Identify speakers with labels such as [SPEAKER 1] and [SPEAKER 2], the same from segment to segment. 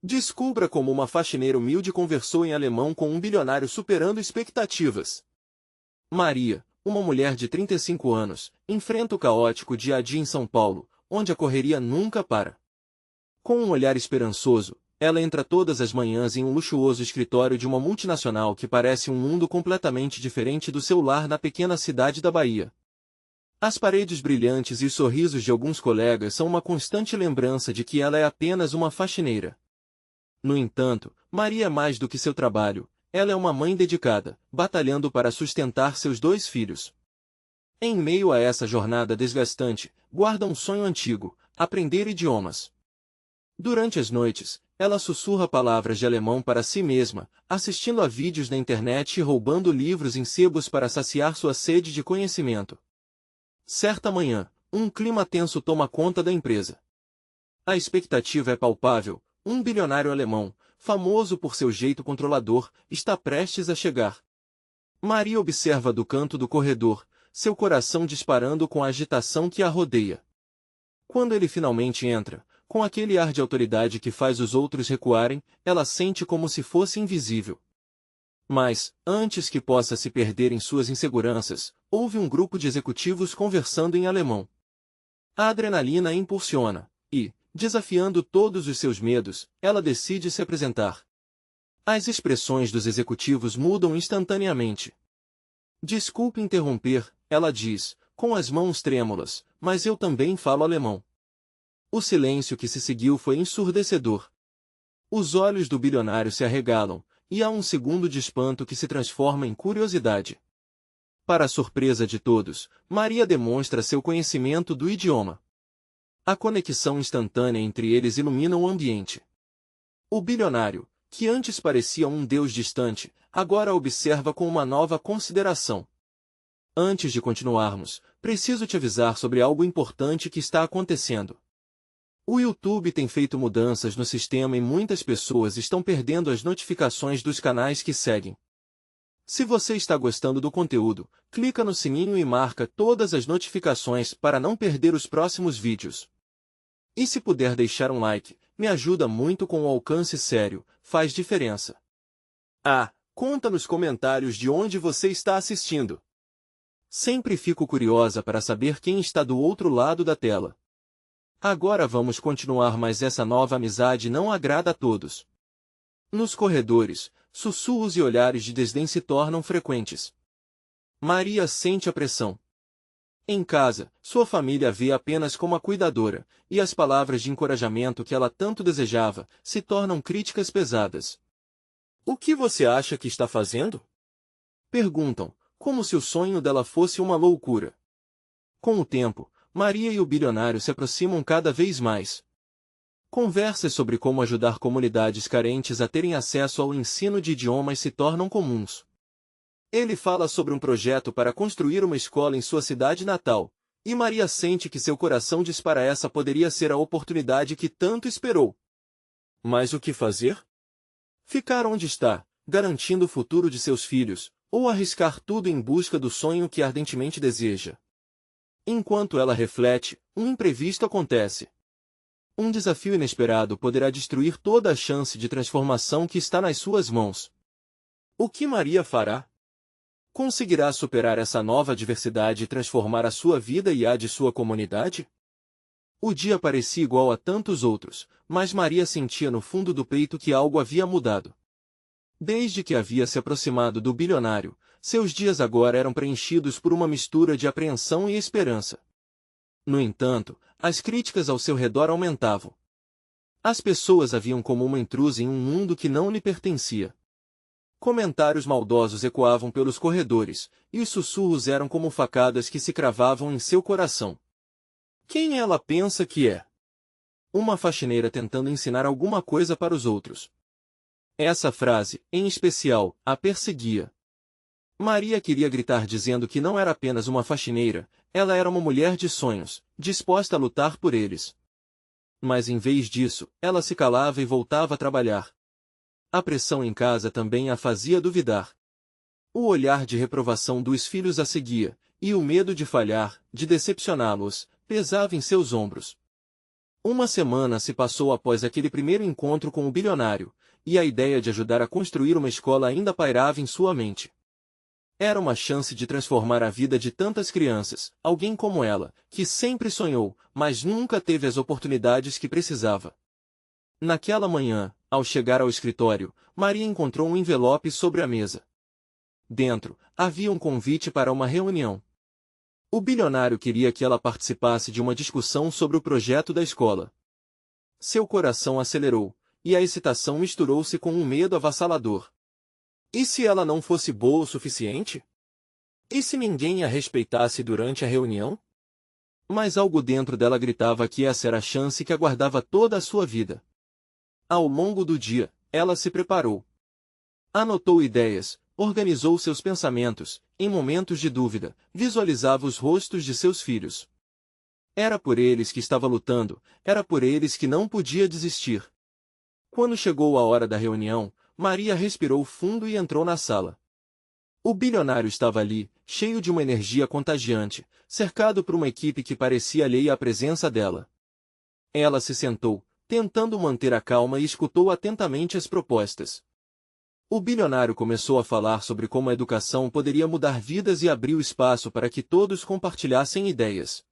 [SPEAKER 1] Descubra como uma faxineira humilde conversou em alemão com um bilionário superando expectativas. Maria, uma mulher de 35 anos, enfrenta o caótico dia a dia em São Paulo, onde a correria nunca para. Com um olhar esperançoso, ela entra todas as manhãs em um luxuoso escritório de uma multinacional que parece um mundo completamente diferente do seu lar na pequena cidade da Bahia. As paredes brilhantes e os sorrisos de alguns colegas são uma constante lembrança de que ela é apenas uma faxineira. No entanto, Maria é mais do que seu trabalho, ela é uma mãe dedicada, batalhando para sustentar seus 2 filhos. Em meio a essa jornada desgastante, guarda um sonho antigo: aprender idiomas. Durante as noites, ela sussurra palavras de alemão para si mesma, assistindo a vídeos na internet e roubando livros em sebos para saciar sua sede de conhecimento. Certa manhã, um clima tenso toma conta da empresa. A expectativa é palpável: um bilionário alemão, famoso por seu jeito controlador, está prestes a chegar. Maria observa do canto do corredor, seu coração disparando com a agitação que a rodeia. Quando ele finalmente entra, com aquele ar de autoridade que faz os outros recuarem, ela sente como se fosse invisível. Mas, antes que possa se perder em suas inseguranças, houve um grupo de executivos conversando em alemão. A adrenalina a impulsiona, e, desafiando todos os seus medos, ela decide se apresentar. As expressões dos executivos mudam instantaneamente. Desculpe interromper, ela diz, com as mãos trêmulas, mas eu também falo alemão. O silêncio que se seguiu foi ensurdecedor. Os olhos do bilionário se arregalam, e há um segundo de espanto que se transforma em curiosidade. Para a surpresa de todos, Maria demonstra seu conhecimento do idioma. A conexão instantânea entre eles ilumina o ambiente. O bilionário, que antes parecia um deus distante, agora a observa com uma nova consideração. Antes de continuarmos, preciso te avisar sobre algo importante que está acontecendo. O YouTube tem feito mudanças no sistema e muitas pessoas estão perdendo as notificações dos canais que seguem. Se você está gostando do conteúdo, clica no sininho e marca todas as notificações para não perder os próximos vídeos. E se puder deixar um like, me ajuda muito com o alcance sério, faz diferença. Conta nos comentários de onde você está assistindo. Sempre fico curiosa para saber quem está do outro lado da tela. Agora vamos continuar, mas essa nova amizade não agrada a todos. Nos corredores, sussurros e olhares de desdém se tornam frequentes. Maria sente a pressão. Em casa, sua família a vê apenas como a cuidadora, e as palavras de encorajamento que ela tanto desejava se tornam críticas pesadas. O que você acha que está fazendo? Perguntam, como se o sonho dela fosse uma loucura. Com o tempo, Maria e o bilionário se aproximam cada vez mais. Conversas sobre como ajudar comunidades carentes a terem acesso ao ensino de idiomas se tornam comuns. Ele fala sobre um projeto para construir uma escola em sua cidade natal, e Maria sente que seu coração dispara: essa poderia ser a oportunidade que tanto esperou. Mas o que fazer? Ficar onde está, garantindo o futuro de seus filhos, ou arriscar tudo em busca do sonho que ardentemente deseja? Enquanto ela reflete, um imprevisto acontece. Um desafio inesperado poderá destruir toda a chance de transformação que está nas suas mãos. O que Maria fará? Conseguirá superar essa nova adversidade e transformar a sua vida e a de sua comunidade? O dia parecia igual a tantos outros, mas Maria sentia no fundo do peito que algo havia mudado. Desde que havia se aproximado do bilionário, seus dias agora eram preenchidos por uma mistura de apreensão e esperança. No entanto, as críticas ao seu redor aumentavam. As pessoas a viam como uma intrusa em um mundo que não lhe pertencia. Comentários maldosos ecoavam pelos corredores, e os sussurros eram como facadas que se cravavam em seu coração. Quem ela pensa que é? Uma faxineira tentando ensinar alguma coisa para os outros. Essa frase, em especial, a perseguia. Maria queria gritar dizendo que não era apenas uma faxineira, ela era uma mulher de sonhos, disposta a lutar por eles. Mas em vez disso, ela se calava e voltava a trabalhar. A pressão em casa também a fazia duvidar. O olhar de reprovação dos filhos a seguia, e o medo de falhar, de decepcioná-los, pesava em seus ombros. Uma semana se passou após aquele primeiro encontro com o bilionário, e a ideia de ajudar a construir uma escola ainda pairava em sua mente. Era uma chance de transformar a vida de tantas crianças, alguém como ela, que sempre sonhou, mas nunca teve as oportunidades que precisava. Naquela manhã, ao chegar ao escritório, Maria encontrou um envelope sobre a mesa. Dentro, havia um convite para uma reunião. O bilionário queria que ela participasse de uma discussão sobre o projeto da escola. Seu coração acelerou, e a excitação misturou-se com um medo avassalador. E se ela não fosse boa o suficiente? E se ninguém a respeitasse durante a reunião? Mas algo dentro dela gritava que essa era a chance que aguardava toda a sua vida. Ao longo do dia, ela se preparou. Anotou ideias, organizou seus pensamentos, em momentos de dúvida, visualizava os rostos de seus filhos. Era por eles que estava lutando, era por eles que não podia desistir. Quando chegou a hora da reunião, Maria respirou fundo e entrou na sala. O bilionário estava ali, cheio de uma energia contagiante, cercado por uma equipe que parecia alheia à presença dela. Ela se sentou, tentando manter a calma e escutou atentamente as propostas. O bilionário começou a falar sobre como a educação poderia mudar vidas e abriu espaço para que todos compartilhassem ideias.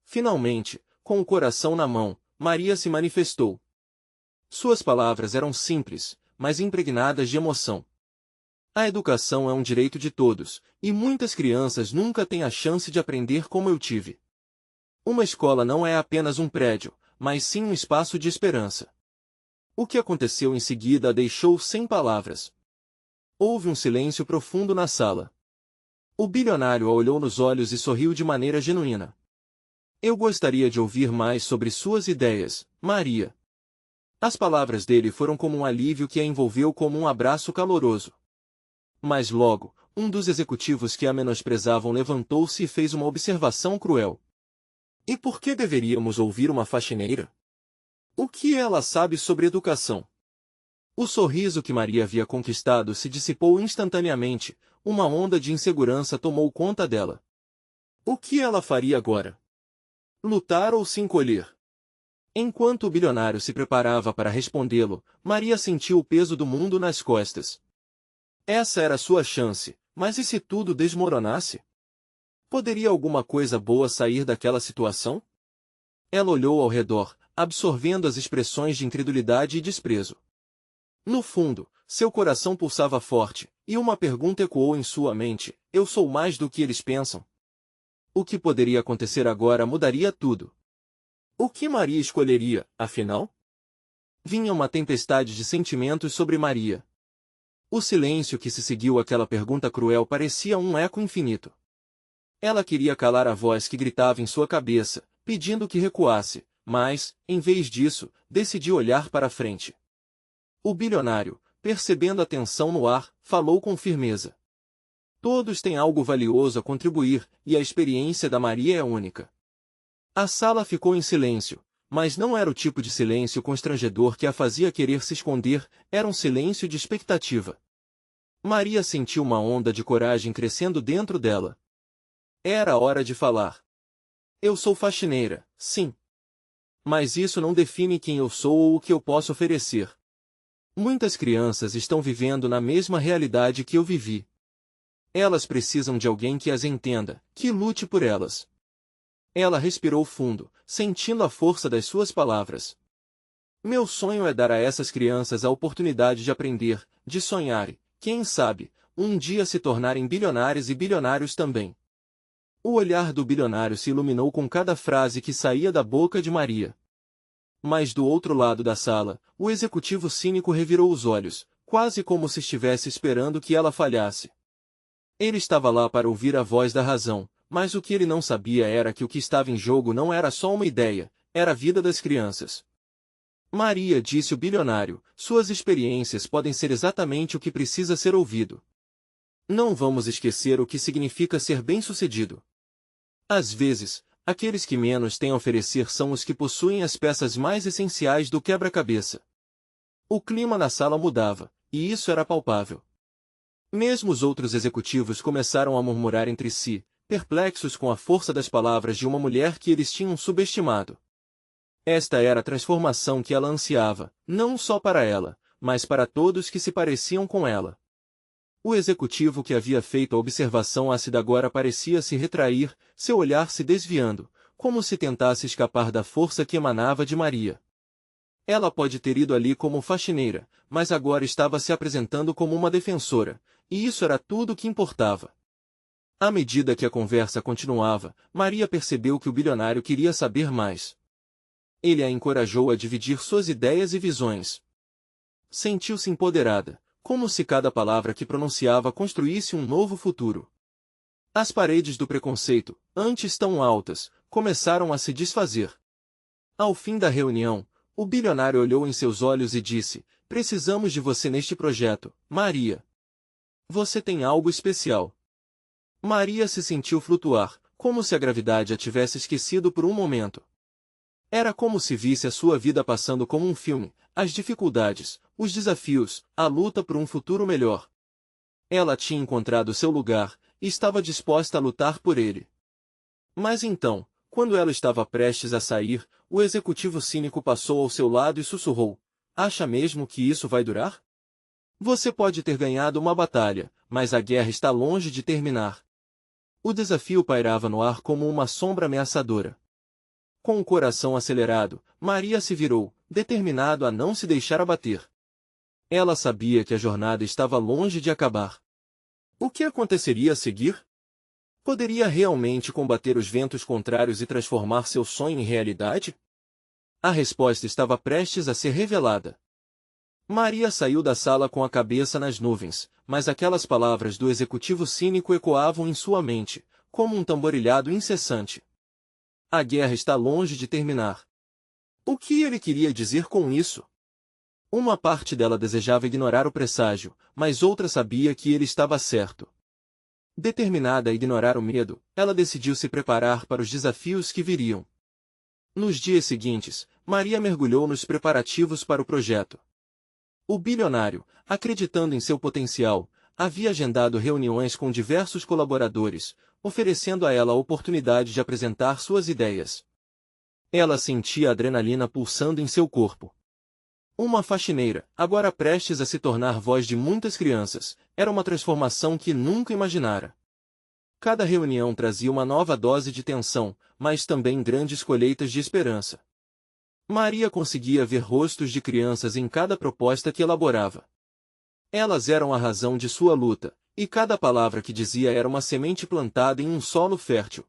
[SPEAKER 1] Finalmente, com o coração na mão, Maria se manifestou. Suas palavras eram simples, mas impregnadas de emoção. A educação é um direito de todos, e muitas crianças nunca têm a chance de aprender como eu tive. Uma escola não é apenas um prédio, mas sim um espaço de esperança. O que aconteceu em seguida a deixou sem palavras. Houve um silêncio profundo na sala. O bilionário a olhou nos olhos e sorriu de maneira genuína. Eu gostaria de ouvir mais sobre suas ideias, Maria. As palavras dele foram como um alívio que a envolveu como um abraço caloroso. Mas logo, um dos executivos que a menosprezavam levantou-se e fez uma observação cruel. E por que deveríamos ouvir uma faxineira? O que ela sabe sobre educação? O sorriso que Maria havia conquistado se dissipou instantaneamente, uma onda de insegurança tomou conta dela. O que ela faria agora? Lutar ou se encolher? Enquanto o bilionário se preparava para respondê-lo, Maria sentiu o peso do mundo nas costas. Essa era sua chance, mas e se tudo desmoronasse? Poderia alguma coisa boa sair daquela situação? Ela olhou ao redor, absorvendo as expressões de incredulidade e desprezo. No fundo, seu coração pulsava forte, e uma pergunta ecoou em sua mente: eu sou mais do que eles pensam? O que poderia acontecer agora mudaria tudo. O que Maria escolheria, afinal? Vinha uma tempestade de sentimentos sobre Maria. O silêncio que se seguiu àquela pergunta cruel parecia um eco infinito. Ela queria calar a voz que gritava em sua cabeça, pedindo que recuasse, mas, em vez disso, decidiu olhar para frente. O bilionário, percebendo a tensão no ar, falou com firmeza. Todos têm algo valioso a contribuir, e a experiência da Maria é única. A sala ficou em silêncio, mas não era o tipo de silêncio constrangedor que a fazia querer se esconder, era um silêncio de expectativa. Maria sentiu uma onda de coragem crescendo dentro dela. Era a hora de falar. Eu sou faxineira, sim. Mas isso não define quem eu sou ou o que eu posso oferecer. Muitas crianças estão vivendo na mesma realidade que eu vivi. Elas precisam de alguém que as entenda, que lute por elas. Ela respirou fundo, sentindo a força das suas palavras. Meu sonho é dar a essas crianças a oportunidade de aprender, de sonhar e, quem sabe, um dia se tornarem bilionários e bilionários também. O olhar do bilionário se iluminou com cada frase que saía da boca de Maria. Mas do outro lado da sala, o executivo cínico revirou os olhos, quase como se estivesse esperando que ela falhasse. Ele estava lá para ouvir a voz da razão, mas o que ele não sabia era que o que estava em jogo não era só uma ideia, era a vida das crianças. Maria, disse o bilionário, suas experiências podem ser exatamente o que precisa ser ouvido. Não vamos esquecer o que significa ser bem-sucedido. Às vezes, aqueles que menos têm a oferecer são os que possuem as peças mais essenciais do quebra-cabeça. O clima na sala mudava, e isso era palpável. Mesmo os outros executivos começaram a murmurar entre si, perplexos com a força das palavras de uma mulher que eles tinham subestimado. Esta era a transformação que ela ansiava, não só para ela, mas para todos que se pareciam com ela. O executivo que havia feito a observação ácida agora parecia se retrair, seu olhar se desviando, como se tentasse escapar da força que emanava de Maria. Ela pode ter ido ali como faxineira, mas agora estava se apresentando como uma defensora, e isso era tudo o que importava. À medida que a conversa continuava, Maria percebeu que o bilionário queria saber mais. Ele a encorajou a dividir suas ideias e visões. Sentiu-se empoderada, como se cada palavra que pronunciava construísse um novo futuro. As paredes do preconceito, antes tão altas, começaram a se desfazer. Ao fim da reunião, o bilionário olhou em seus olhos e disse: "Precisamos de você neste projeto, Maria. Você tem algo especial." Maria se sentiu flutuar, como se a gravidade a tivesse esquecido por um momento. Era como se visse a sua vida passando como um filme, as dificuldades, os desafios, a luta por um futuro melhor. Ela tinha encontrado seu lugar, e estava disposta a lutar por ele. Mas então, quando ela estava prestes a sair, o executivo cínico passou ao seu lado e sussurrou: "Acha mesmo que isso vai durar? Você pode ter ganhado uma batalha, mas a guerra está longe de terminar." O desafio pairava no ar como uma sombra ameaçadora. Com o coração acelerado, Maria se virou, determinado a não se deixar abater. Ela sabia que a jornada estava longe de acabar. O que aconteceria a seguir? Poderia realmente combater os ventos contrários e transformar seu sonho em realidade? A resposta estava prestes a ser revelada. Maria saiu da sala com a cabeça nas nuvens, mas aquelas palavras do executivo cínico ecoavam em sua mente, como um tamborilhado incessante. A guerra está longe de terminar. O que ele queria dizer com isso? Uma parte dela desejava ignorar o presságio, mas outra sabia que ele estava certo. Determinada a ignorar o medo, ela decidiu se preparar para os desafios que viriam. Nos dias seguintes, Maria mergulhou nos preparativos para o projeto. O bilionário, acreditando em seu potencial, havia agendado reuniões com diversos colaboradores, oferecendo a ela a oportunidade de apresentar suas ideias. Ela sentia a adrenalina pulsando em seu corpo. Uma faxineira, agora prestes a se tornar voz de muitas crianças, era uma transformação que nunca imaginara. Cada reunião trazia uma nova dose de tensão, mas também grandes colheitas de esperança. Maria conseguia ver rostos de crianças em cada proposta que elaborava. Elas eram a razão de sua luta, e cada palavra que dizia era uma semente plantada em um solo fértil.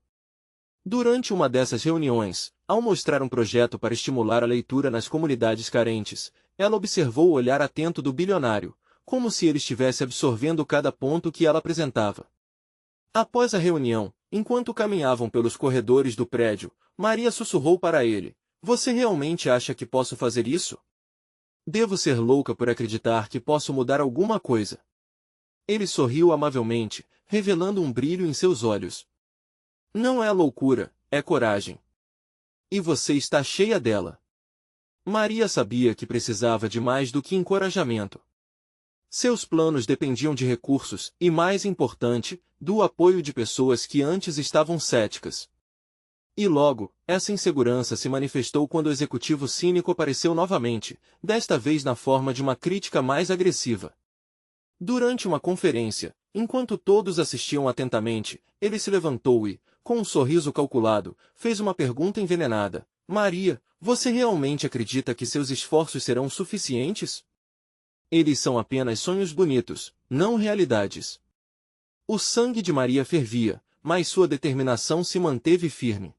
[SPEAKER 1] Durante uma dessas reuniões, ao mostrar um projeto para estimular a leitura nas comunidades carentes, ela observou o olhar atento do bilionário, como se ele estivesse absorvendo cada ponto que ela apresentava. Após a reunião, enquanto caminhavam pelos corredores do prédio, Maria sussurrou para ele: "Você realmente acha que posso fazer isso? Devo ser louca por acreditar que posso mudar alguma coisa." Ele sorriu amavelmente, revelando um brilho em seus olhos. "Não é loucura, é coragem. E você está cheia dela." Maria sabia que precisava de mais do que encorajamento. Seus planos dependiam de recursos e, mais importante, do apoio de pessoas que antes estavam céticas. E logo, essa insegurança se manifestou quando o executivo cínico apareceu novamente, desta vez na forma de uma crítica mais agressiva. Durante uma conferência, enquanto todos assistiam atentamente, ele se levantou e, com um sorriso calculado, fez uma pergunta envenenada: "Maria, você realmente acredita que seus esforços serão suficientes? Eles são apenas sonhos bonitos, não realidades." O sangue de Maria fervia, mas sua determinação se manteve firme.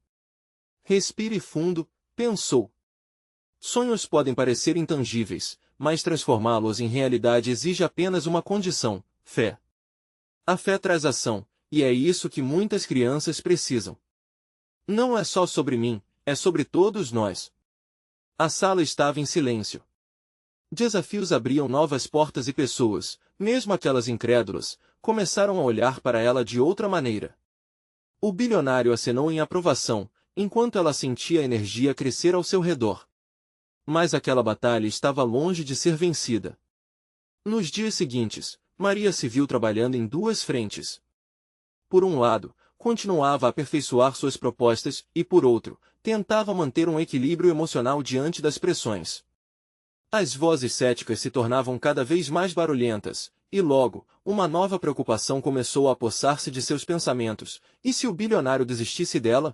[SPEAKER 1] "Respire fundo", pensou. Sonhos podem parecer intangíveis, mas transformá-los em realidade exige apenas uma condição: fé. A fé traz ação, e é isso que muitas crianças precisam. "Não é só sobre mim, é sobre todos nós." A sala estava em silêncio. Desafios abriam novas portas e pessoas, mesmo aquelas incrédulas, começaram a olhar para ela de outra maneira. O bilionário acenou em aprovação, enquanto ela sentia a energia crescer ao seu redor. Mas aquela batalha estava longe de ser vencida. Nos dias seguintes, Maria se viu trabalhando em duas frentes. Por um lado, continuava a aperfeiçoar suas propostas e, por outro, tentava manter um equilíbrio emocional diante das pressões. As vozes céticas se tornavam cada vez mais barulhentas, e logo, uma nova preocupação começou a apossar-se de seus pensamentos. E se o bilionário desistisse dela?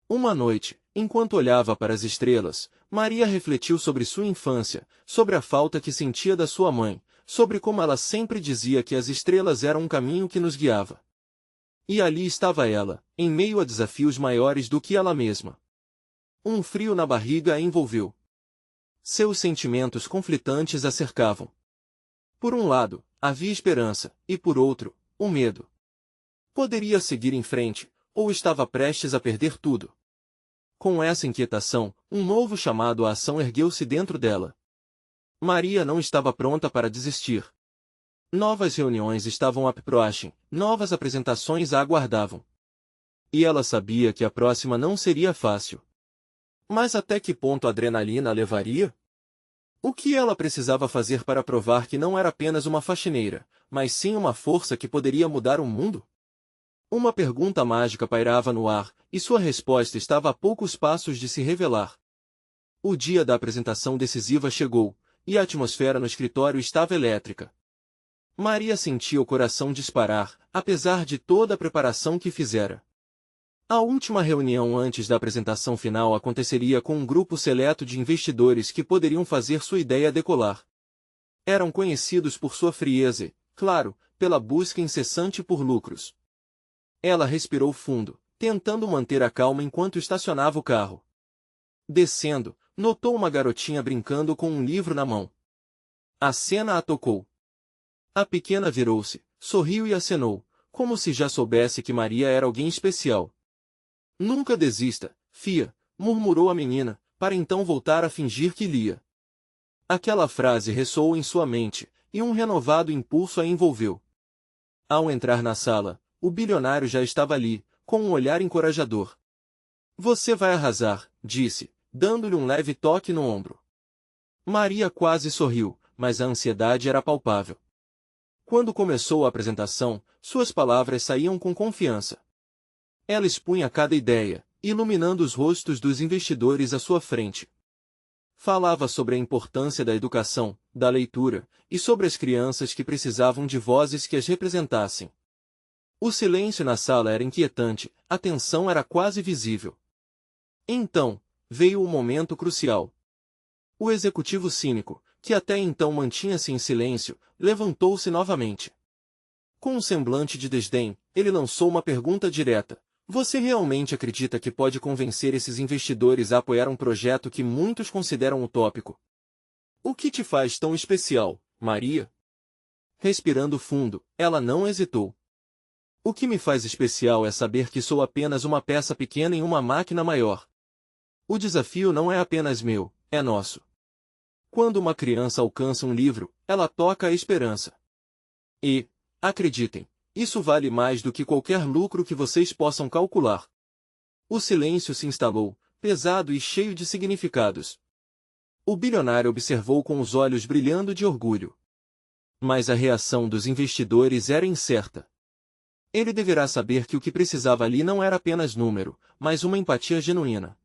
[SPEAKER 1] Uma noite, enquanto olhava para as estrelas, Maria refletiu sobre sua infância, sobre a falta que sentia da sua mãe, sobre como ela sempre dizia que as estrelas eram um caminho que nos guiava. E ali estava ela, em meio a desafios maiores do que ela mesma. Um frio na barriga a envolveu. Seus sentimentos conflitantes a cercavam. Por um lado, havia esperança, e por outro, o medo. Poderia seguir em frente, ou estava prestes a perder tudo. Com essa inquietação, um novo chamado à ação ergueu-se dentro dela. Maria não estava pronta para desistir. Novas reuniões estavam a approaching, novas apresentações a aguardavam. E ela sabia que a próxima não seria fácil. Mas até que ponto a adrenalina a levaria? O que ela precisava fazer para provar que não era apenas uma faxineira, mas sim uma força que poderia mudar o mundo? Uma pergunta mágica pairava no ar, e sua resposta estava a poucos passos de se revelar. O dia da apresentação decisiva chegou, e a atmosfera no escritório estava elétrica. Maria sentia o coração disparar, apesar de toda a preparação que fizera. A última reunião antes da apresentação final aconteceria com um grupo seleto de investidores que poderiam fazer sua ideia decolar. Eram conhecidos por sua frieza e, claro, pela busca incessante por lucros. Ela respirou fundo, tentando manter a calma enquanto estacionava o carro. Descendo, notou uma garotinha brincando com um livro na mão. A cena a tocou. A pequena virou-se, sorriu e acenou, como se já soubesse que Maria era alguém especial. Nunca desista, fia, murmurou a menina, para então voltar a fingir que lia. Aquela frase ressoou em sua mente, e um renovado impulso a envolveu. Ao entrar na sala, o bilionário já estava ali, com um olhar encorajador. Você vai arrasar, disse, dando-lhe um leve toque no ombro. Maria quase sorriu, mas a ansiedade era palpável. Quando começou a apresentação, suas palavras saíam com confiança. Ela expunha cada ideia, iluminando os rostos dos investidores à sua frente. Falava sobre a importância da educação, da leitura, e sobre as crianças que precisavam de vozes que as representassem. O silêncio na sala era inquietante, a tensão era quase visível. Então, veio o momento crucial. O executivo cínico, que até então mantinha-se em silêncio, levantou-se novamente. Com um semblante de desdém, ele lançou uma pergunta direta. Você realmente acredita que pode convencer esses investidores a apoiar um projeto que muitos consideram utópico? O que te faz tão especial, Maria? Respirando fundo, ela não hesitou. O que me faz especial é saber que sou apenas uma peça pequena em uma máquina maior. O desafio não é apenas meu, é nosso. Quando uma criança alcança um livro, ela toca a esperança. E, acreditem, isso vale mais do que qualquer lucro que vocês possam calcular. O silêncio se instalou, pesado e cheio de significados. O bilionário observou com os olhos brilhando de orgulho. Mas a reação dos investidores era incerta. Ele deverá saber que o que precisava ali não era apenas número, mas uma empatia genuína.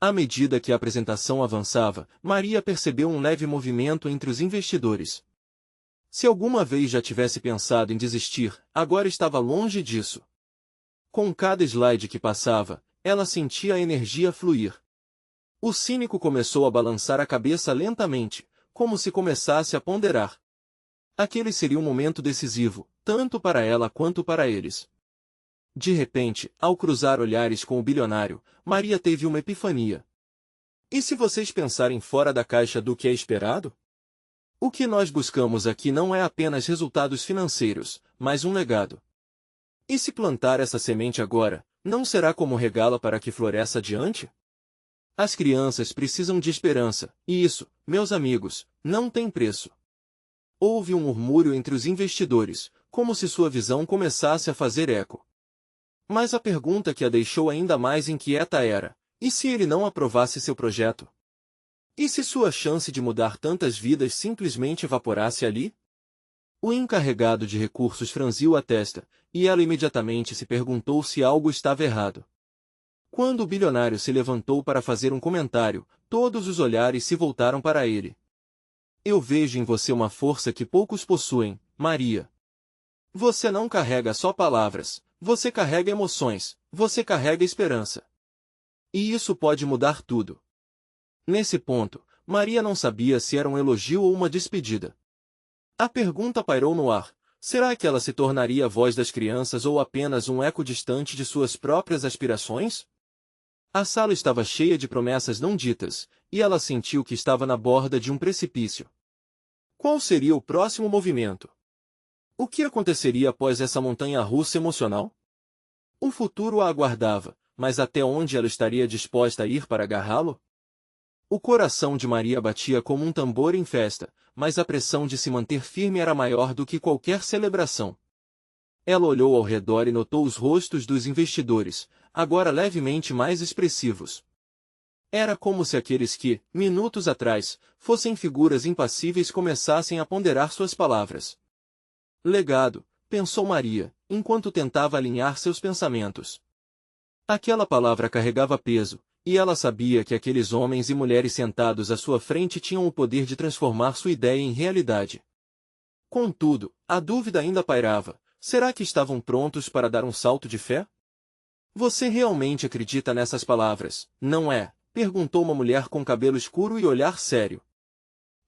[SPEAKER 1] À medida que a apresentação avançava, Maria percebeu um leve movimento entre os investidores. Se alguma vez já tivesse pensado em desistir, agora estava longe disso. Com cada slide que passava, ela sentia a energia fluir. O cínico começou a balançar a cabeça lentamente, como se começasse a ponderar. Aquele seria um momento decisivo, tanto para ela quanto para eles. De repente, ao cruzar olhares com o bilionário, Maria teve uma epifania. E se vocês pensarem fora da caixa do que é esperado? O que nós buscamos aqui não é apenas resultados financeiros, mas um legado. E se plantar essa semente agora, não será como regá-la para que floresça adiante? As crianças precisam de esperança, e isso, meus amigos, não tem preço. Houve um murmúrio entre os investidores, como se sua visão começasse a fazer eco. Mas a pergunta que a deixou ainda mais inquieta era: e se ele não aprovasse seu projeto? E se sua chance de mudar tantas vidas simplesmente evaporasse ali? O encarregado de recursos franziu a testa, e ela imediatamente se perguntou se algo estava errado. Quando o bilionário se levantou para fazer um comentário, todos os olhares se voltaram para ele. Eu vejo em você uma força que poucos possuem, Maria. Você não carrega só palavras, você carrega emoções, você carrega esperança. E isso pode mudar tudo. Nesse ponto, Maria não sabia se era um elogio ou uma despedida. A pergunta pairou no ar. Será que ela se tornaria a voz das crianças ou apenas um eco distante de suas próprias aspirações? A sala estava cheia de promessas não ditas, e ela sentiu que estava na borda de um precipício. Qual seria o próximo movimento? O que aconteceria após essa montanha-russa emocional? O futuro a aguardava, mas até onde ela estaria disposta a ir para agarrá-lo? O coração de Maria batia como um tambor em festa, mas a pressão de se manter firme era maior do que qualquer celebração. Ela olhou ao redor e notou os rostos dos investidores, agora levemente mais expressivos. Era como se aqueles que, minutos atrás, fossem figuras impassíveis começassem a ponderar suas palavras. Legado, pensou Maria, enquanto tentava alinhar seus pensamentos. Aquela palavra carregava peso, e ela sabia que aqueles homens e mulheres sentados à sua frente tinham o poder de transformar sua ideia em realidade. Contudo, a dúvida ainda pairava. Será que estavam prontos para dar um salto de fé? Você realmente acredita nessas palavras, não é? Perguntou uma mulher com cabelo escuro e olhar sério.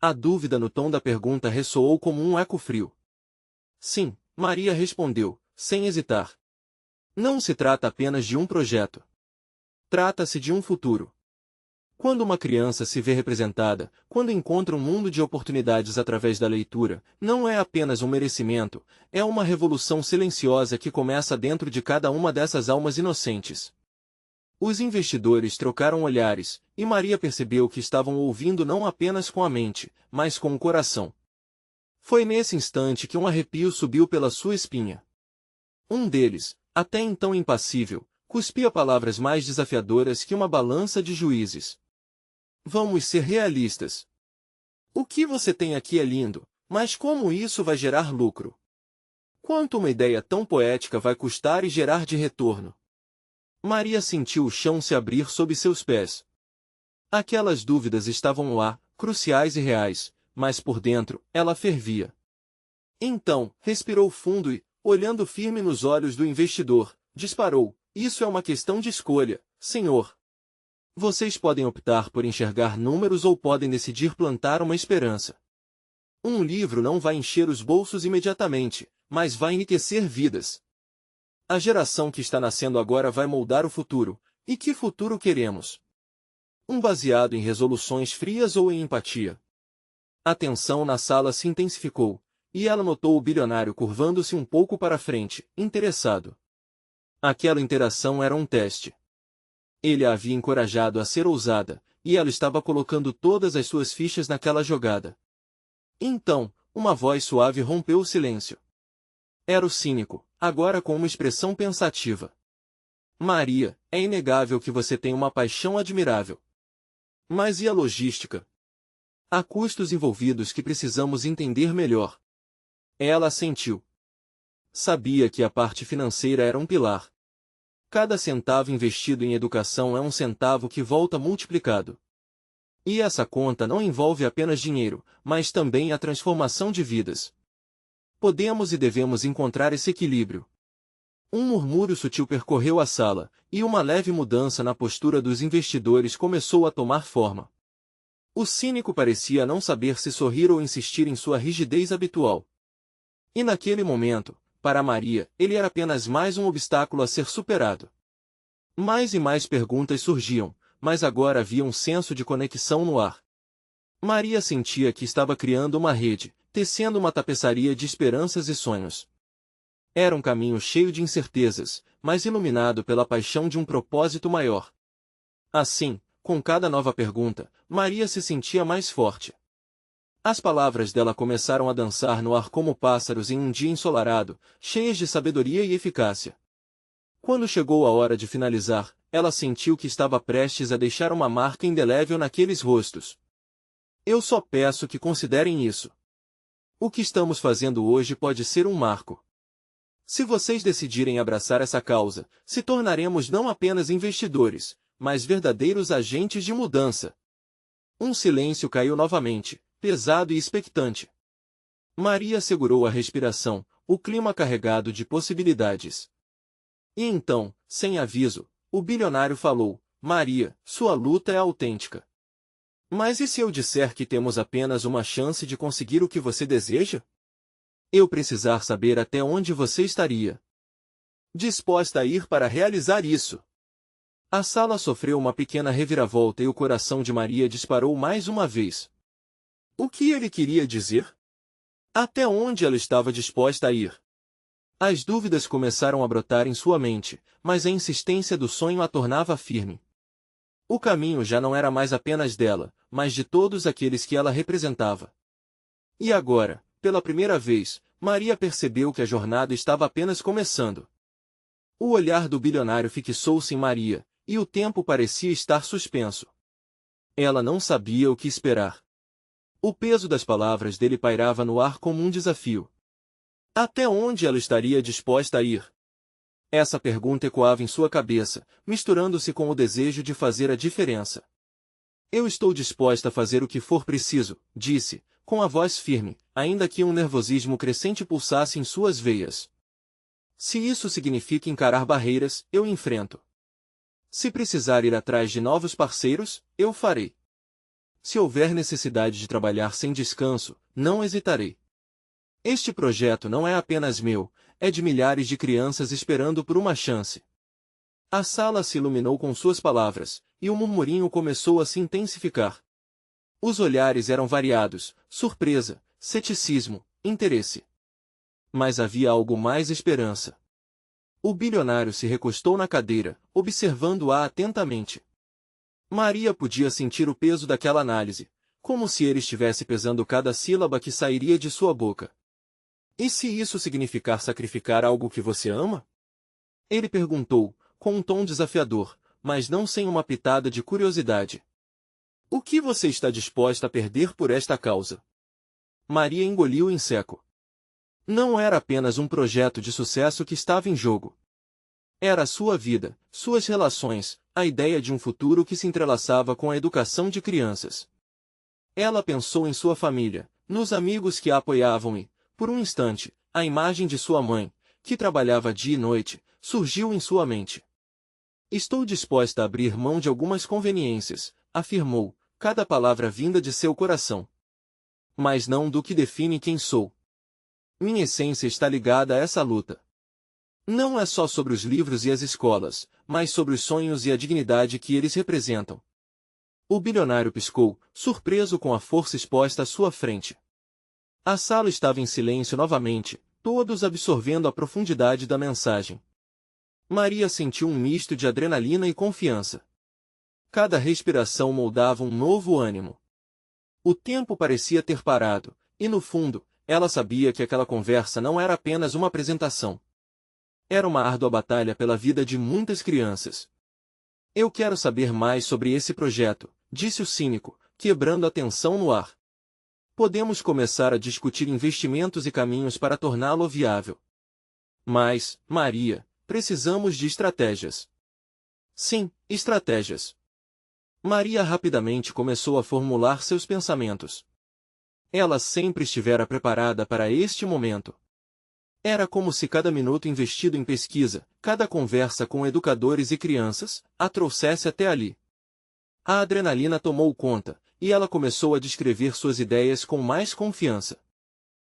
[SPEAKER 1] A dúvida no tom da pergunta ressoou como um eco frio. Sim, Maria respondeu, sem hesitar. Não se trata apenas de um projeto. Trata-se de um futuro. Quando uma criança se vê representada, quando encontra um mundo de oportunidades através da leitura, não é apenas um merecimento, é uma revolução silenciosa que começa dentro de cada uma dessas almas inocentes. Os investidores trocaram olhares, e Maria percebeu que estavam ouvindo não apenas com a mente, mas com o coração. Foi nesse instante que um arrepio subiu pela sua espinha. Um deles, até então impassível, cuspia palavras mais desafiadoras que uma balança de juízes. Vamos ser realistas. O que você tem aqui é lindo, mas como isso vai gerar lucro? Quanto uma ideia tão poética vai custar e gerar de retorno? Maria sentiu o chão se abrir sob seus pés. Aquelas dúvidas estavam lá, cruciais e reais, mas por dentro, ela fervia. Então, respirou fundo e, olhando firme nos olhos do investidor, disparou. Isso é uma questão de escolha, senhor. Vocês podem optar por enxergar números ou podem decidir plantar uma esperança. Um livro não vai encher os bolsos imediatamente, mas vai enriquecer vidas. A geração que está nascendo agora vai moldar o futuro. E que futuro queremos? Um baseado em resoluções frias ou em empatia? A tensão na sala se intensificou, e ela notou o bilionário curvando-se um pouco para frente, interessado. Aquela interação era um teste. Ele a havia encorajado a ser ousada, e ela estava colocando todas as suas fichas naquela jogada. Então, uma voz suave rompeu o silêncio. Era o cínico, agora com uma expressão pensativa. Maria, é inegável que você tem uma paixão admirável. Mas e a logística? Há custos envolvidos que precisamos entender melhor. Ela assentiu. Sabia que a parte financeira era um pilar. Cada centavo investido em educação é um centavo que volta multiplicado. E essa conta não envolve apenas dinheiro, mas também a transformação de vidas. Podemos e devemos encontrar esse equilíbrio. Um murmúrio sutil percorreu a sala, e uma leve mudança na postura dos investidores começou a tomar forma. O cínico parecia não saber se sorrir ou insistir em sua rigidez habitual. E naquele momento, para Maria, ele era apenas mais um obstáculo a ser superado. Mais e mais perguntas surgiam, mas agora havia um senso de conexão no ar. Maria sentia que estava criando uma rede, tecendo uma tapeçaria de esperanças e sonhos. Era um caminho cheio de incertezas, mas iluminado pela paixão de um propósito maior. Assim, com cada nova pergunta, Maria se sentia mais forte. As palavras dela começaram a dançar no ar como pássaros em um dia ensolarado, cheias de sabedoria e eficácia. Quando chegou a hora de finalizar, ela sentiu que estava prestes a deixar uma marca indelével naqueles rostos. Eu só peço que considerem isso. O que estamos fazendo hoje pode ser um marco. Se vocês decidirem abraçar essa causa, se tornaremos não apenas investidores, mas verdadeiros agentes de mudança. Um silêncio caiu novamente, pesado e expectante. Maria segurou a respiração, o clima carregado de possibilidades. E então, sem aviso, o bilionário falou: Maria, sua luta é autêntica. Mas e se eu disser que temos apenas uma chance de conseguir o que você deseja? Eu precisar saber até onde você estaria disposta a ir para realizar isso. A sala sofreu uma pequena reviravolta e o coração de Maria disparou mais uma vez. O que ele queria dizer? Até onde ela estava disposta a ir? As dúvidas começaram a brotar em sua mente, mas a insistência do sonho a tornava firme. O caminho já não era mais apenas dela, mas de todos aqueles que ela representava. E agora, pela primeira vez, Maria percebeu que a jornada estava apenas começando. O olhar do bilionário fixou-se em Maria, e o tempo parecia estar suspenso. Ela não sabia o que esperar. O peso das palavras dele pairava no ar como um desafio. Até onde ela estaria disposta a ir? Essa pergunta ecoava em sua cabeça, misturando-se com o desejo de fazer a diferença. Eu estou disposta a fazer o que for preciso, disse, com a voz firme, ainda que um nervosismo crescente pulsasse em suas veias. Se isso significa encarar barreiras, eu enfrento. Se precisar ir atrás de novos parceiros, eu farei. Se houver necessidade de trabalhar sem descanso, não hesitarei. Este projeto não é apenas meu, é de milhares de crianças esperando por uma chance. A sala se iluminou com suas palavras, e o murmurinho começou a se intensificar. Os olhares eram variados, surpresa, ceticismo, interesse. Mas havia algo mais: esperança. O bilionário se recostou na cadeira, observando-a atentamente. Maria podia sentir o peso daquela análise, como se ele estivesse pesando cada sílaba que sairia de sua boca. E se isso significar sacrificar algo que você ama? Ele perguntou, com um tom desafiador, mas não sem uma pitada de curiosidade. O que você está disposta a perder por esta causa? Maria engoliu em seco. Não era apenas um projeto de sucesso que estava em jogo. Era sua vida, suas relações, a ideia de um futuro que se entrelaçava com a educação de crianças. Ela pensou em sua família, nos amigos que a apoiavam e, por um instante, a imagem de sua mãe, que trabalhava dia e noite, surgiu em sua mente. Estou disposta a abrir mão de algumas conveniências, afirmou, cada palavra vinda de seu coração. Mas não do que define quem sou. Minha essência está ligada a essa luta. Não é só sobre os livros e as escolas, mas sobre os sonhos e a dignidade que eles representam. O bilionário piscou, surpreso com a força exposta à sua frente. A sala estava em silêncio novamente, todos absorvendo a profundidade da mensagem. Maria sentiu um misto de adrenalina e confiança. Cada respiração moldava um novo ânimo. O tempo parecia ter parado, e no fundo, ela sabia que aquela conversa não era apenas uma apresentação. Era uma árdua batalha pela vida de muitas crianças. Eu quero saber mais sobre esse projeto, disse o cínico, quebrando a tensão no ar. Podemos começar a discutir investimentos e caminhos para torná-lo viável. Mas, Maria, precisamos de estratégias. Sim, estratégias. Maria rapidamente começou a formular seus pensamentos. Ela sempre estivera preparada para este momento. Era como se cada minuto investido em pesquisa, cada conversa com educadores e crianças, a trouxesse até ali. A adrenalina tomou conta, e ela começou a descrever suas ideias com mais confiança.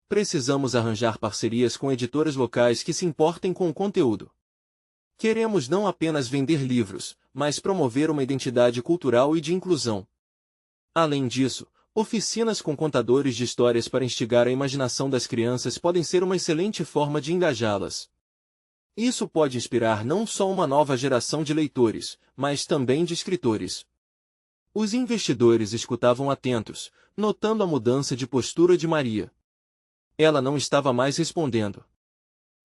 [SPEAKER 1] Precisamos arranjar parcerias com editoras locais que se importem com o conteúdo. Queremos não apenas vender livros, mas promover uma identidade cultural e de inclusão. Além disso, oficinas com contadores de histórias para instigar a imaginação das crianças podem ser uma excelente forma de engajá-las. Isso pode inspirar não só uma nova geração de leitores, mas também de escritores. Os investidores escutavam atentos, notando a mudança de postura de Maria. Ela não estava mais respondendo.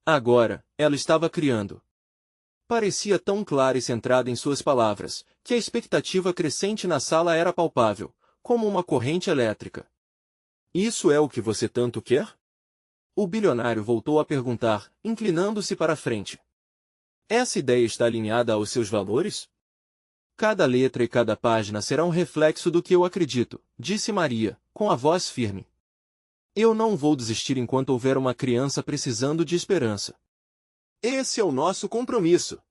[SPEAKER 1] Agora, ela estava criando. Parecia tão clara e centrada em suas palavras, que a expectativa crescente na sala era palpável, como uma corrente elétrica. Isso é o que você tanto quer? O bilionário voltou a perguntar, inclinando-se para a frente. Essa ideia está alinhada aos seus valores? Cada letra e cada página será um reflexo do que eu acredito, disse Maria, com a voz firme. Eu não vou desistir enquanto houver uma criança precisando de esperança. Esse é o nosso compromisso.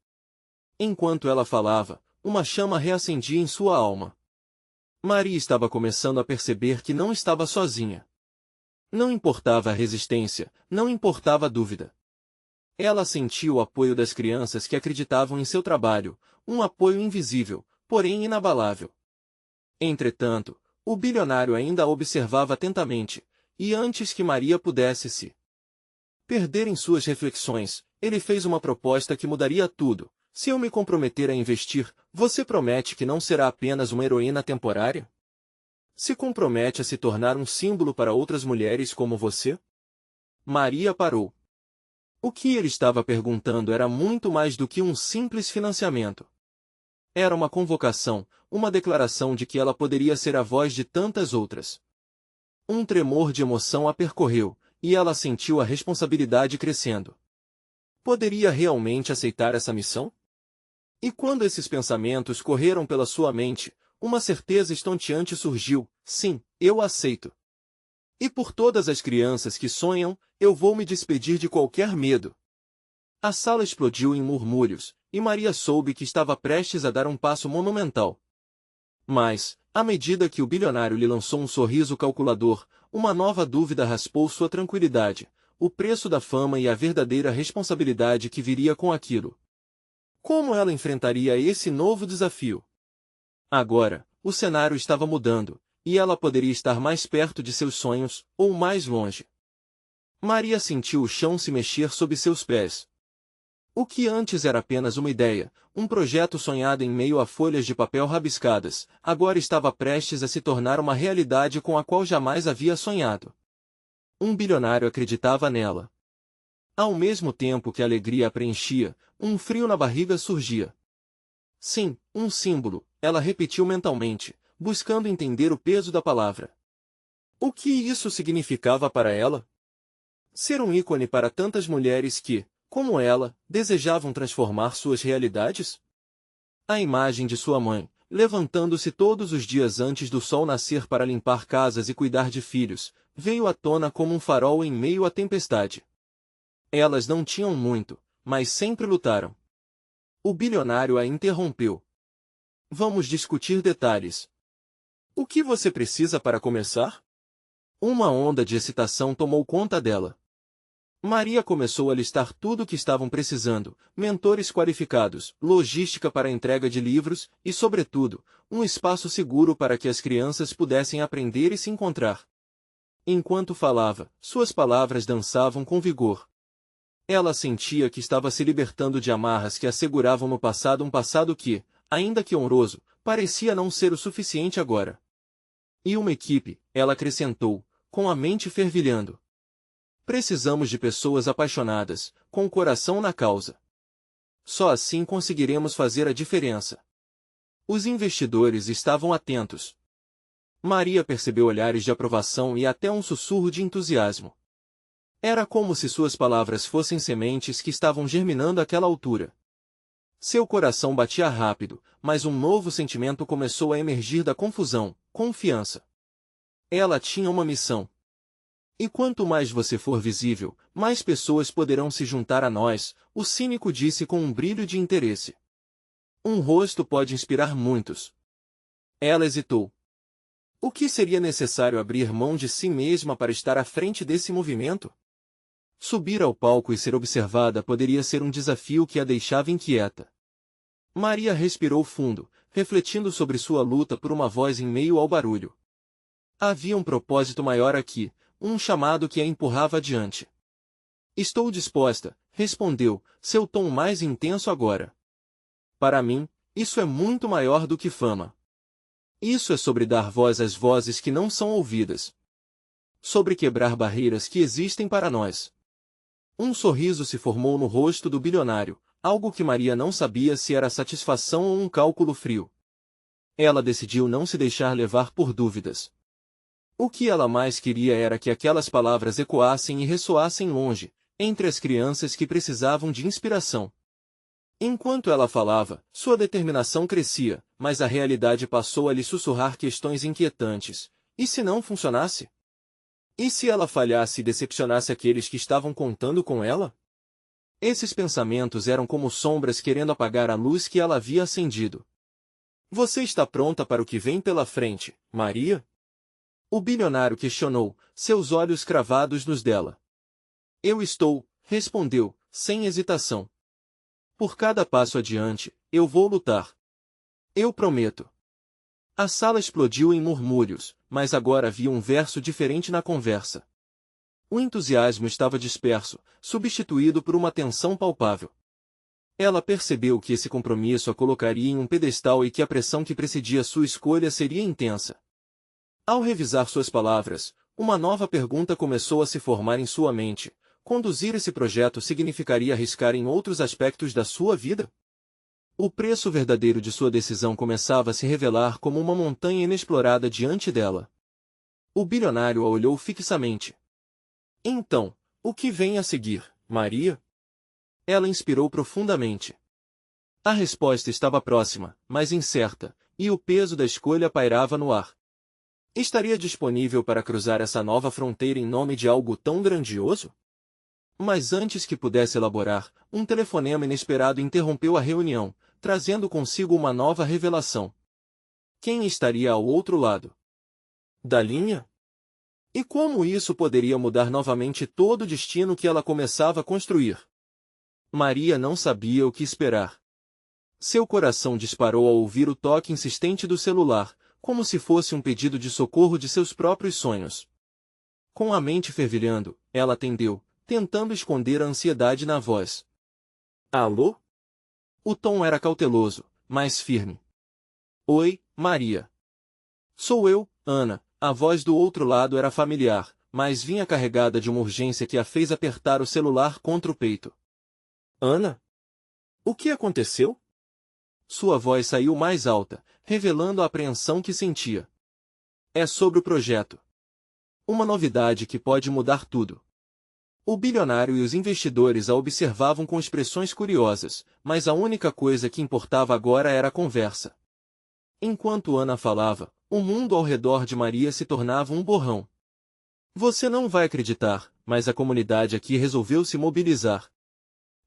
[SPEAKER 1] Enquanto ela falava, uma chama reacendia em sua alma. Maria estava começando a perceber que não estava sozinha. Não importava a resistência, não importava a dúvida. Ela sentia o apoio das crianças que acreditavam em seu trabalho, um apoio invisível, porém inabalável. Entretanto, o bilionário ainda a observava atentamente, e antes que Maria pudesse se perder em suas reflexões, ele fez uma proposta que mudaria tudo. Se eu me comprometer a investir, você promete que não será apenas uma heroína temporária? Se compromete a se tornar um símbolo para outras mulheres como você? Maria parou. O que ele estava perguntando era muito mais do que um simples financiamento. Era uma convocação, uma declaração de que ela poderia ser a voz de tantas outras. Um tremor de emoção a percorreu, e ela sentiu a responsabilidade crescendo. Poderia realmente aceitar essa missão? E quando esses pensamentos correram pela sua mente, uma certeza estonteante surgiu: sim, eu aceito. E por todas as crianças que sonham, eu vou me despedir de qualquer medo. A sala explodiu em murmúrios, e Maria soube que estava prestes a dar um passo monumental. Mas, à medida que o bilionário lhe lançou um sorriso calculador, uma nova dúvida raspou sua tranquilidade: o preço da fama e a verdadeira responsabilidade que viria com aquilo. Como ela enfrentaria esse novo desafio? Agora, o cenário estava mudando, e ela poderia estar mais perto de seus sonhos, ou mais longe. Maria sentiu o chão se mexer sob seus pés. O que antes era apenas uma ideia, um projeto sonhado em meio a folhas de papel rabiscadas, agora estava prestes a se tornar uma realidade com a qual jamais havia sonhado. Um bilionário acreditava nela. Ao mesmo tempo que a alegria a preenchia, um frio na barriga surgia. Sim, um símbolo, ela repetiu mentalmente, buscando entender o peso da palavra. O que isso significava para ela? Ser um ícone para tantas mulheres que, como ela, desejavam transformar suas realidades? A imagem de sua mãe, levantando-se todos os dias antes do sol nascer para limpar casas e cuidar de filhos, veio à tona como um farol em meio à tempestade. Elas não tinham muito, mas sempre lutaram. O bilionário a interrompeu. Vamos discutir detalhes. O que você precisa para começar? Uma onda de excitação tomou conta dela. Maria começou a listar tudo o que estavam precisando: mentores qualificados, logística para a entrega de livros e, sobretudo, um espaço seguro para que as crianças pudessem aprender e se encontrar. Enquanto falava, suas palavras dançavam com vigor. Ela sentia que estava se libertando de amarras que asseguravam no passado um passado que, ainda que honroso, parecia não ser o suficiente agora. E uma equipe, ela acrescentou, com a mente fervilhando. Precisamos de pessoas apaixonadas, com o coração na causa. Só assim conseguiremos fazer a diferença. Os investidores estavam atentos. Maria percebeu olhares de aprovação e até um sussurro de entusiasmo. Era como se suas palavras fossem sementes que estavam germinando àquela altura. Seu coração batia rápido, mas um novo sentimento começou a emergir da confusão: confiança. Ela tinha uma missão. E quanto mais você for visível, mais pessoas poderão se juntar a nós, o cínico disse com um brilho de interesse. Um rosto pode inspirar muitos. Ela hesitou. O que seria necessário abrir mão de si mesma para estar à frente desse movimento? Subir ao palco e ser observada poderia ser um desafio que a deixava inquieta. Maria respirou fundo, refletindo sobre sua luta por uma voz em meio ao barulho. Havia um propósito maior aqui, um chamado que a empurrava adiante. Estou disposta, respondeu, seu tom mais intenso agora. Para mim, isso é muito maior do que fama. Isso é sobre dar voz às vozes que não são ouvidas. Sobre quebrar barreiras que existem para nós. Um sorriso se formou no rosto do bilionário, algo que Maria não sabia se era satisfação ou um cálculo frio. Ela decidiu não se deixar levar por dúvidas. O que ela mais queria era que aquelas palavras ecoassem e ressoassem longe, entre as crianças que precisavam de inspiração. Enquanto ela falava, sua determinação crescia, mas a realidade passou a lhe sussurrar questões inquietantes. E se não funcionasse? E se ela falhasse e decepcionasse aqueles que estavam contando com ela? Esses pensamentos eram como sombras querendo apagar a luz que ela havia acendido. Você está pronta para o que vem pela frente, Maria? O bilionário questionou, seus olhos cravados nos dela. Eu estou, respondeu, sem hesitação. Por cada passo adiante, eu vou lutar. Eu prometo. A sala explodiu em murmúrios, mas agora havia um verso diferente na conversa. O entusiasmo estava disperso, substituído por uma tensão palpável. Ela percebeu que esse compromisso a colocaria em um pedestal e que a pressão que precedia sua escolha seria intensa. Ao revisar suas palavras, uma nova pergunta começou a se formar em sua mente. Conduzir esse projeto significaria arriscar em outros aspectos da sua vida? O preço verdadeiro de sua decisão começava a se revelar como uma montanha inexplorada diante dela. O bilionário a olhou fixamente. Então, o que vem a seguir, Maria? Ela inspirou profundamente. A resposta estava próxima, mas incerta, e o peso da escolha pairava no ar. Estaria disponível para cruzar essa nova fronteira em nome de algo tão grandioso? Mas antes que pudesse elaborar, um telefonema inesperado interrompeu a reunião, trazendo consigo uma nova revelação. Quem estaria ao outro lado da linha? E como isso poderia mudar novamente todo o destino que ela começava a construir? Maria não sabia o que esperar. Seu coração disparou ao ouvir o toque insistente do celular, como se fosse um pedido de socorro de seus próprios sonhos. Com a mente fervilhando, ela atendeu, tentando esconder a ansiedade na voz. Alô? O tom era cauteloso, mas firme. Oi, Maria. Sou eu, Ana. A voz do outro lado era familiar, mas vinha carregada de uma urgência que a fez apertar o celular contra o peito. Ana? O que aconteceu? Sua voz saiu mais alta, revelando a apreensão que sentia. É sobre o projeto. Uma novidade que pode mudar tudo. O bilionário e os investidores a observavam com expressões curiosas, mas a única coisa que importava agora era a conversa. Enquanto Ana falava, o mundo ao redor de Maria se tornava um borrão. Você não vai acreditar, mas a comunidade aqui resolveu se mobilizar.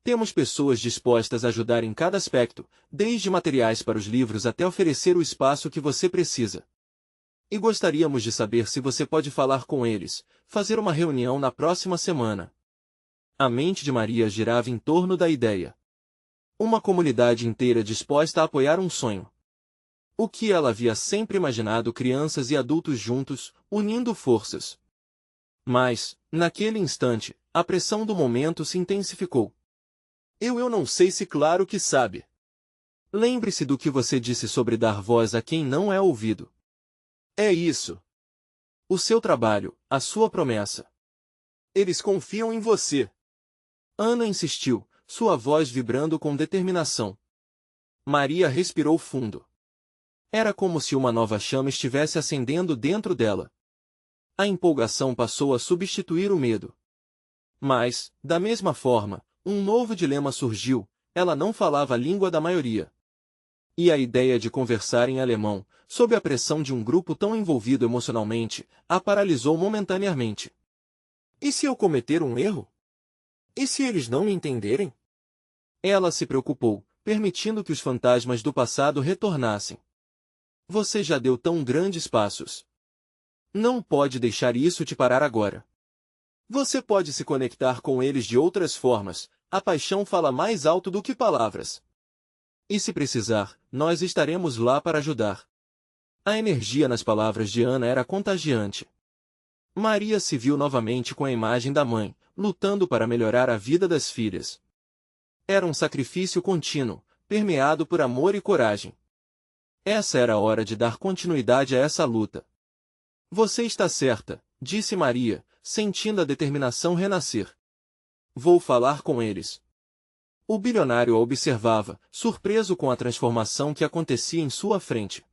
[SPEAKER 1] Temos pessoas dispostas a ajudar em cada aspecto, desde materiais para os livros até oferecer o espaço que você precisa. E gostaríamos de saber se você pode falar com eles, fazer uma reunião na próxima semana. A mente de Maria girava em torno da ideia. Uma comunidade inteira disposta a apoiar um sonho. O que ela havia sempre imaginado, crianças e adultos juntos, unindo forças. Mas, naquele instante, a pressão do momento se intensificou. Eu não sei se claro que sabe. Lembre-se do que você disse sobre dar voz a quem não é ouvido. É isso. O seu trabalho, a sua promessa. Eles confiam em você. Ana insistiu, sua voz vibrando com determinação. Maria respirou fundo. Era como se uma nova chama estivesse acendendo dentro dela. A empolgação passou a substituir o medo. Mas, da mesma forma, um novo dilema surgiu, ela não falava a língua da maioria. E a ideia de conversar em alemão, sob a pressão de um grupo tão envolvido emocionalmente, a paralisou momentaneamente. E se eu cometer um erro? E se eles não me entenderem? Ela se preocupou, permitindo que os fantasmas do passado retornassem. Você já deu tão grandes passos. Não pode deixar isso te parar agora. Você pode se conectar com eles de outras formas, a paixão fala mais alto do que palavras. E se precisar, nós estaremos lá para ajudar. A energia nas palavras de Ana era contagiante. Maria se viu novamente com a imagem da mãe, lutando para melhorar a vida das filhas. Era um sacrifício contínuo, permeado por amor e coragem. Essa era a hora de dar continuidade a essa luta. Você está certa, disse Maria, sentindo a determinação renascer. Vou falar com eles. O bilionário a observava, surpreso com a transformação que acontecia em sua frente.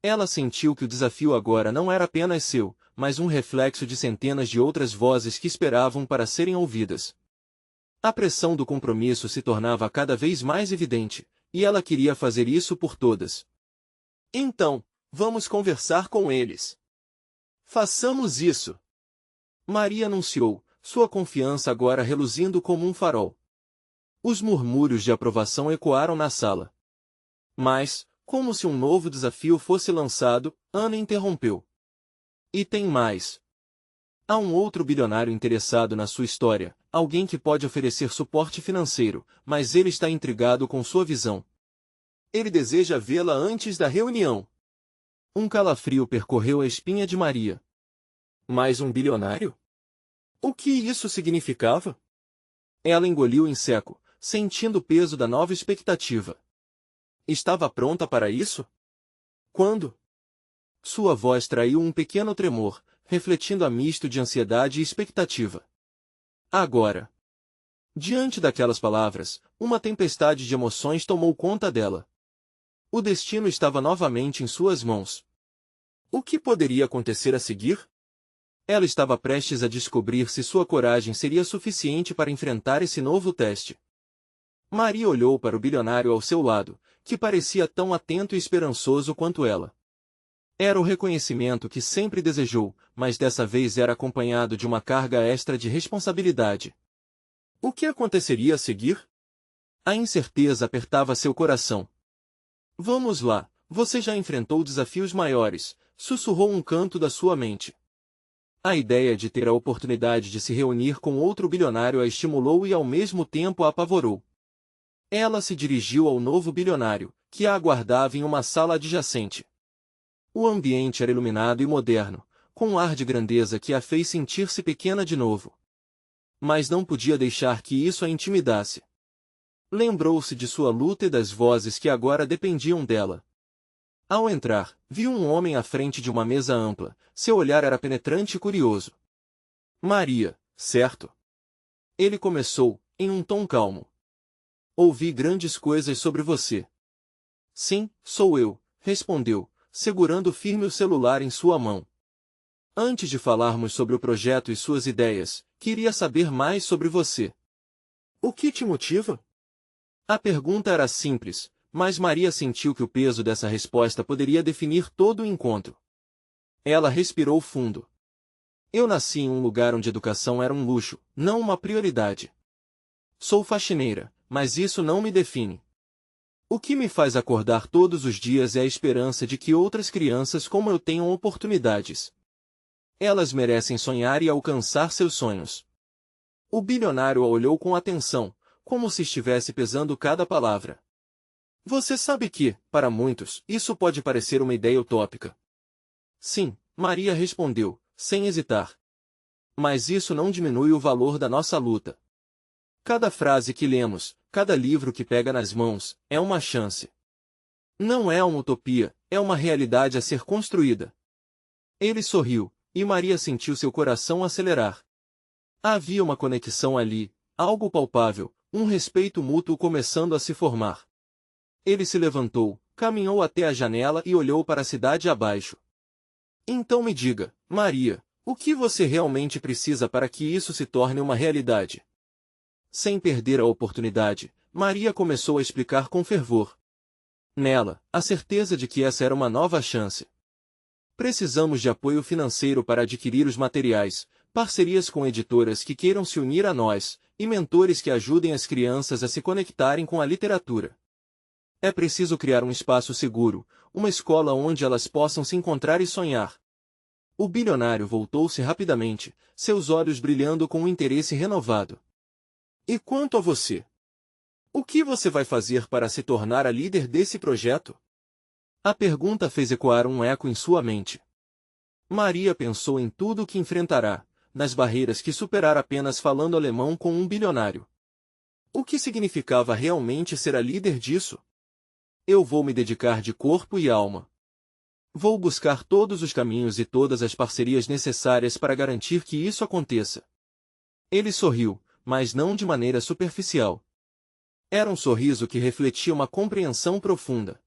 [SPEAKER 1] Ela sentiu que o desafio agora não era apenas seu, mas um reflexo de centenas de outras vozes que esperavam para serem ouvidas. A pressão do compromisso se tornava cada vez mais evidente, e ela queria fazer isso por todas. Então, vamos conversar com eles. Façamos isso. Maria anunciou, sua confiança agora reluzindo como um farol. Os murmúrios de aprovação ecoaram na sala. Mas, como se um novo desafio fosse lançado, Ana interrompeu. E tem mais. Há um outro bilionário interessado na sua história, alguém que pode oferecer suporte financeiro, mas ele está intrigado com sua visão. Ele deseja vê-la antes da reunião. Um calafrio percorreu a espinha de Maria. Mais um bilionário? O que isso significava? Ela engoliu em seco, sentindo o peso da nova expectativa. Estava pronta para isso? Quando? Sua voz traiu um pequeno tremor, refletindo a misto de ansiedade e expectativa. Agora. Diante daquelas palavras, uma tempestade de emoções tomou conta dela. O destino estava novamente em suas mãos. O que poderia acontecer a seguir? Ela estava prestes a descobrir se sua coragem seria suficiente para enfrentar esse novo teste. Maria olhou para o bilionário ao seu lado, que parecia tão atento e esperançoso quanto ela. Era o reconhecimento que sempre desejou, mas dessa vez era acompanhado de uma carga extra de responsabilidade. O que aconteceria a seguir? A incerteza apertava seu coração. Vamos lá, você já enfrentou desafios maiores, sussurrou um canto da sua mente. A ideia de ter a oportunidade de se reunir com outro bilionário a estimulou e ao mesmo tempo a apavorou. Ela se dirigiu ao novo bilionário, que a aguardava em uma sala adjacente. O ambiente era iluminado e moderno, com um ar de grandeza que a fez sentir-se pequena de novo. Mas não podia deixar que isso a intimidasse. Lembrou-se de sua luta e das vozes que agora dependiam dela. Ao entrar, viu um homem à frente de uma mesa ampla, seu olhar era penetrante e curioso. Maria, certo? Ele começou, em um tom calmo. Ouvi grandes coisas sobre você. Sim, sou eu, respondeu, segurando firme o celular em sua mão. Antes de falarmos sobre o projeto e suas ideias, queria saber mais sobre você. O que te motiva? A pergunta era simples, mas Maria sentiu que o peso dessa resposta poderia definir todo o encontro. Ela respirou fundo. Eu nasci em um lugar onde educação era um luxo, não uma prioridade. Sou faxineira, mas isso não me define. O que me faz acordar todos os dias é a esperança de que outras crianças como eu tenham oportunidades. Elas merecem sonhar e alcançar seus sonhos. O bilionário a olhou com atenção, como se estivesse pesando cada palavra. Você sabe que, para muitos, isso pode parecer uma ideia utópica. Sim, Maria respondeu, sem hesitar. Mas isso não diminui o valor da nossa luta. Cada frase que lemos, cada livro que pega nas mãos, é uma chance. Não é uma utopia, é uma realidade a ser construída. Ele sorriu, e Maria sentiu seu coração acelerar. Havia uma conexão ali, algo palpável, um respeito mútuo começando a se formar. Ele se levantou, caminhou até a janela e olhou para a cidade abaixo. Então me diga, Maria, o que você realmente precisa para que isso se torne uma realidade? Sem perder a oportunidade, Maria começou a explicar com fervor. Nela, a certeza de que essa era uma nova chance. Precisamos de apoio financeiro para adquirir os materiais, parcerias com editoras que queiram se unir a nós, e mentores que ajudem as crianças a se conectarem com a literatura. É preciso criar um espaço seguro, uma escola onde elas possam se encontrar e sonhar. O bilionário voltou-se rapidamente, seus olhos brilhando com um interesse renovado. E quanto a você? O que você vai fazer para se tornar a líder desse projeto? A pergunta fez ecoar um eco em sua mente. Maria pensou em tudo o que enfrentará, nas barreiras que superar apenas falando alemão com um bilionário. O que significava realmente ser a líder disso? Eu vou me dedicar de corpo e alma. Vou buscar todos os caminhos e todas as parcerias necessárias para garantir que isso aconteça. Ele sorriu, mas não de maneira superficial. Era um sorriso que refletia uma compreensão profunda.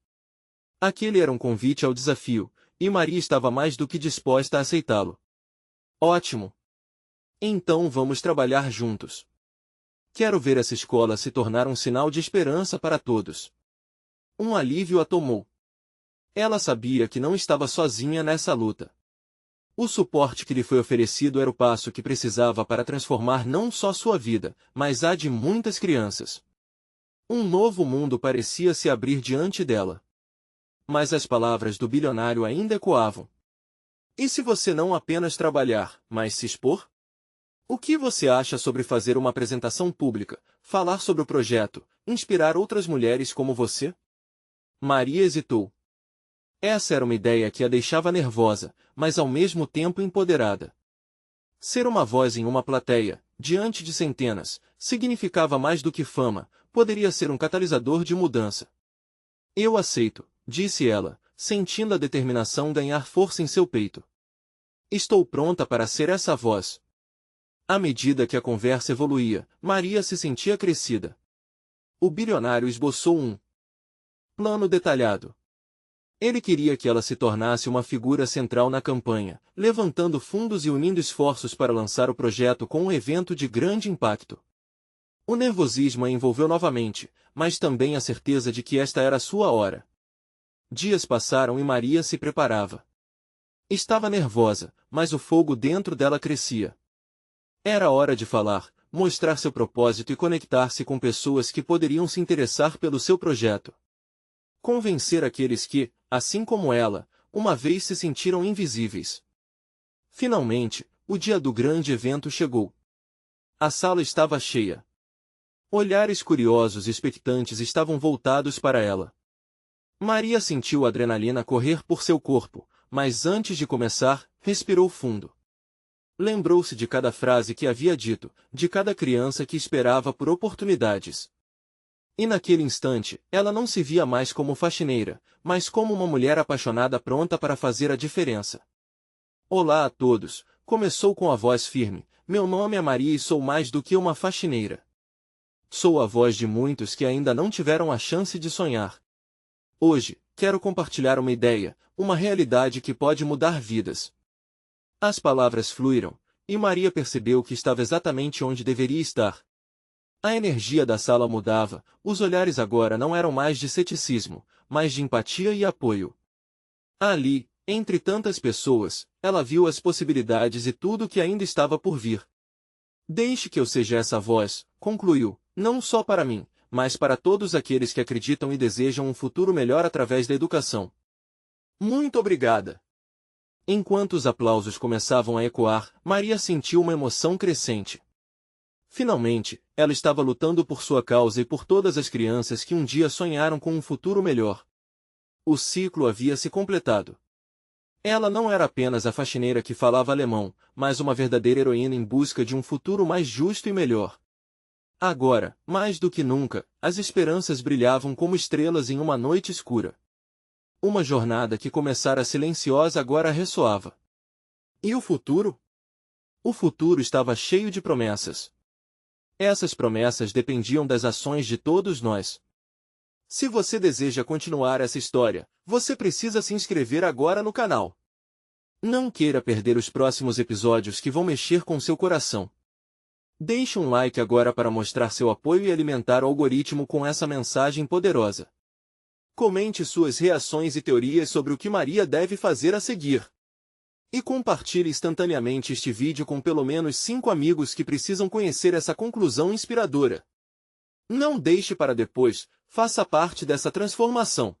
[SPEAKER 1] Aquele era um convite ao desafio, e Maria estava mais do que disposta a aceitá-lo. Ótimo! Então vamos trabalhar juntos. Quero ver essa escola se tornar um sinal de esperança para todos. Um alívio a tomou. Ela sabia que não estava sozinha nessa luta. O suporte que lhe foi oferecido era o passo que precisava para transformar não só sua vida, mas a de muitas crianças. Um novo mundo parecia se abrir diante dela. Mas as palavras do bilionário ainda ecoavam. E se você não apenas trabalhar, mas se expor? O que você acha sobre fazer uma apresentação pública, falar sobre o projeto, inspirar outras mulheres como você? Maria hesitou. Essa era uma ideia que a deixava nervosa, mas ao mesmo tempo empoderada. Ser uma voz em uma plateia, diante de centenas, significava mais do que fama, poderia ser um catalisador de mudança. Eu aceito, disse ela, sentindo a determinação ganhar força em seu peito. Estou pronta para ser essa voz. À medida que a conversa evoluía, Maria se sentia crescida. O bilionário esboçou um plano detalhado. Ele queria que ela se tornasse uma figura central na campanha, levantando fundos e unindo esforços para lançar o projeto com um evento de grande impacto. O nervosismo a envolveu novamente, mas também a certeza de que esta era a sua hora. Dias passaram e Maria se preparava. Estava nervosa, mas o fogo dentro dela crescia. Era hora de falar, mostrar seu propósito e conectar-se com pessoas que poderiam se interessar pelo seu projeto. Convencer aqueles que, assim como ela, uma vez se sentiram invisíveis. Finalmente, o dia do grande evento chegou. A sala estava cheia. Olhares curiosos e expectantes estavam voltados para ela. Maria sentiu a adrenalina correr por seu corpo, mas antes de começar, respirou fundo. Lembrou-se de cada frase que havia dito, de cada criança que esperava por oportunidades. E naquele instante, ela não se via mais como faxineira, mas como uma mulher apaixonada pronta para fazer a diferença. Olá a todos, começou com a voz firme, meu nome é Maria e sou mais do que uma faxineira. Sou a voz de muitos que ainda não tiveram a chance de sonhar. Hoje, quero compartilhar uma ideia, uma realidade que pode mudar vidas. As palavras fluíram, e Maria percebeu que estava exatamente onde deveria estar. A energia da sala mudava, os olhares agora não eram mais de ceticismo, mas de empatia e apoio. Ali, entre tantas pessoas, ela viu as possibilidades e tudo o que ainda estava por vir. Deixe que eu seja essa voz, concluiu, não só para mim, mas para todos aqueles que acreditam e desejam um futuro melhor através da educação. Muito obrigada! Enquanto os aplausos começavam a ecoar, Maria sentiu uma emoção crescente. Finalmente, ela estava lutando por sua causa e por todas as crianças que um dia sonharam com um futuro melhor. O ciclo havia se completado. Ela não era apenas a faxineira que falava alemão, mas uma verdadeira heroína em busca de um futuro mais justo e melhor. Agora, mais do que nunca, as esperanças brilhavam como estrelas em uma noite escura. Uma jornada que começara silenciosa agora ressoava. E o futuro? O futuro estava cheio de promessas. Essas promessas dependiam das ações de todos nós. Se você deseja continuar essa história, você precisa se inscrever agora no canal. Não queira perder os próximos episódios que vão mexer com seu coração. Deixe um like agora para mostrar seu apoio e alimentar o algoritmo com essa mensagem poderosa. Comente suas reações e teorias sobre o que Maria deve fazer a seguir. E compartilhe instantaneamente este vídeo com pelo menos 5 amigos que precisam conhecer essa conclusão inspiradora. Não deixe para depois, faça parte dessa transformação.